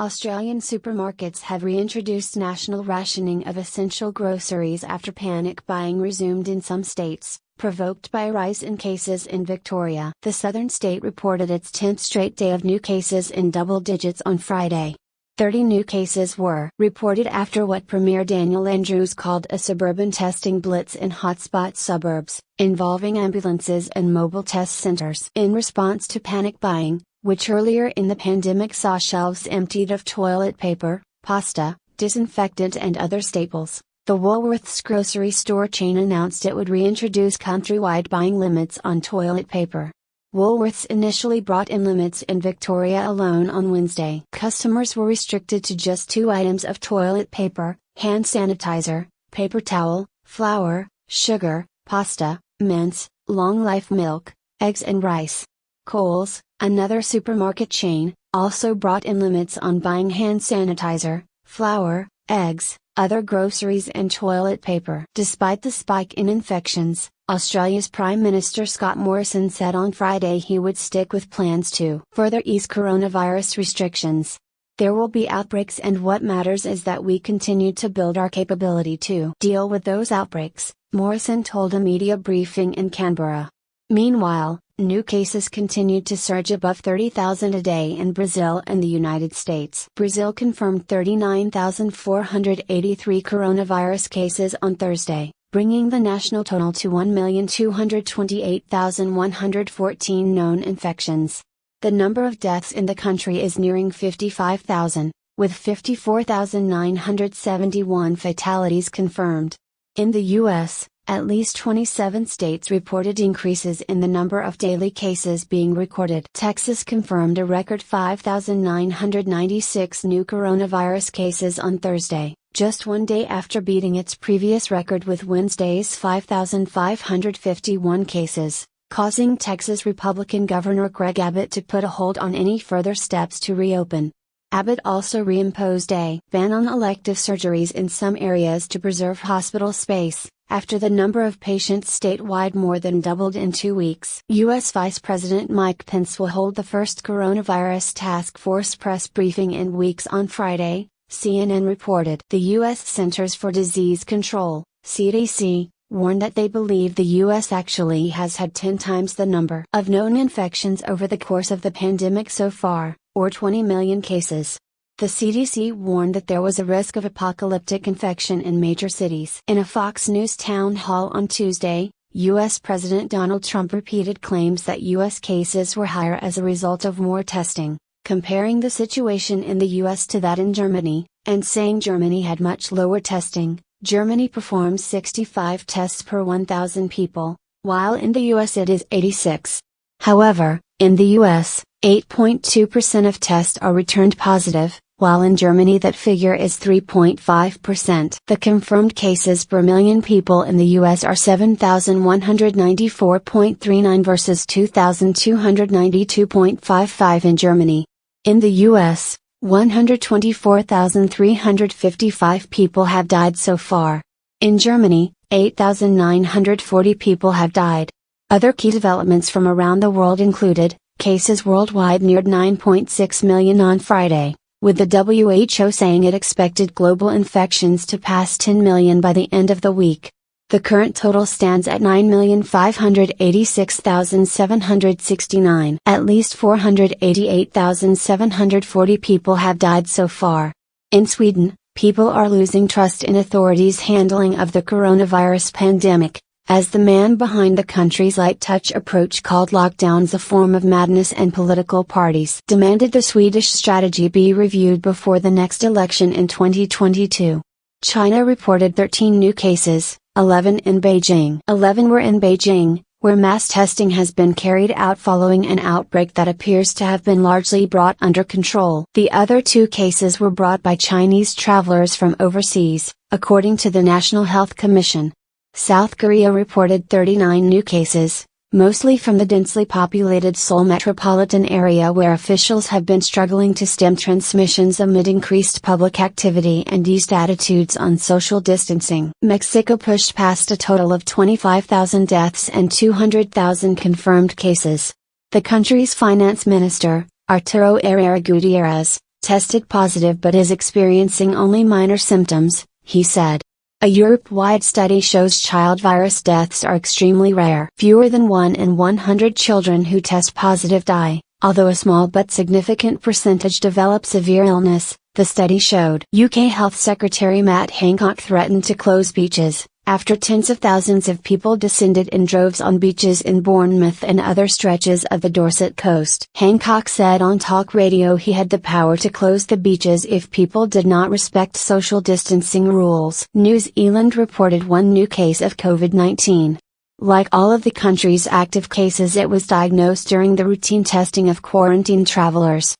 Australian supermarkets have reintroduced national rationing of essential groceries after panic buying resumed in some states, provoked by a rise in cases in Victoria. The southern state reported its 10th straight day of new cases in double digits on Friday. 30 new cases were reported after what Premier Daniel Andrews called a suburban testing blitz in hotspot suburbs, involving ambulances and mobile test centers. In response to panic buying, which earlier in the pandemic saw shelves emptied of toilet paper, pasta, disinfectant and other staples, the Woolworths grocery store chain announced it would reintroduce countrywide buying limits on toilet paper. Woolworths initially brought in limits in Victoria alone on Wednesday. Customers were restricted to just 2 items of toilet paper, hand sanitizer, paper towel, flour, sugar, pasta, mince, long-life milk, eggs and rice. Coles, another supermarket chain, also brought in limits on buying hand sanitizer, flour, eggs, other groceries and toilet paper. Despite the spike in infections, Australia's Prime Minister Scott Morrison said on Friday he would stick with plans to further ease coronavirus restrictions. There will be outbreaks and what matters is that we continue to build our capability to deal with those outbreaks, Morrison told a media briefing in Canberra. Meanwhile, new cases continued to surge above 30,000 a day in Brazil and the United States. Brazil confirmed 39,483 coronavirus cases on Thursday, bringing the national total to 1,228,114 known infections. The number of deaths in the country is nearing 55,000, with 54,971 fatalities confirmed. In the U.S., at least 27 states reported increases in the number of daily cases being recorded. Texas confirmed a record 5,996 new coronavirus cases on Thursday, just one day after beating its previous record with Wednesday's 5,551 cases, causing Texas Republican Governor Greg Abbott to put a hold on any further steps to reopen. Abbott also reimposed a ban on elective surgeries in some areas to preserve hospital space, after the number of patients statewide more than doubled in 2 weeks. U.S. Vice President Mike Pence will hold the first coronavirus task force press briefing in weeks on Friday, CNN reported. The U.S. Centers for Disease Control, CDC, warned that they believe the U.S. actually has had 10 times the number of known infections over the course of the pandemic so far, or 20 million cases. The CDC warned that there was a risk of apocalyptic infection in major cities. In a Fox News town hall on Tuesday, U.S. President Donald Trump repeated claims that U.S. cases were higher as a result of more testing, comparing the situation in the U.S. to that in Germany, and saying Germany had much lower testing. Germany performs 65 tests per 1,000 people, while in the U.S. it is 86. However, in the U.S., 8.2% of tests are returned positive, while in Germany that figure is 3.5%. The confirmed cases per million people in the U.S. are 7,194.39 versus 2,292.55 in Germany. In the U.S., 124,355 people have died so far. In Germany, 8,940 people have died. Other key developments from around the world included, cases worldwide neared 9.6 million on Friday, with the WHO saying it expected global infections to pass 10 million by the end of the week. The current total stands at 9,586,769. At least 488,740 people have died so far. In Sweden, people are losing trust in authorities' handling of the coronavirus pandemic, as the man behind the country's light-touch approach called lockdowns a form of madness and political parties demanded the Swedish strategy be reviewed before the next election in 2022. China reported 13 new cases, 11 in Beijing. 11 were in Beijing, where mass testing has been carried out following an outbreak that appears to have been largely brought under control. The other 2 cases were brought by Chinese travelers from overseas, according to the National Health Commission. South Korea reported 39 new cases, mostly from the densely populated Seoul metropolitan area where officials have been struggling to stem transmissions amid increased public activity and eased attitudes on social distancing. Mexico pushed past a total of 25,000 deaths and 200,000 confirmed cases. The country's finance minister, Arturo Herrera Gutierrez, tested positive but is experiencing only minor symptoms, he said. A Europe-wide study shows child virus deaths are extremely rare. Fewer than 1 in 100 children who test positive die, although a small but significant percentage develop severe illness, the study showed. UK Health Secretary Matt Hancock threatened to close beaches, after tens of thousands of people descended in droves on beaches in Bournemouth and other stretches of the Dorset coast. Hancock said on talk radio he had the power to close the beaches if people did not respect social distancing rules. New Zealand reported one new case of COVID-19. Like all of the country's active cases, it was diagnosed during the routine testing of quarantined travelers.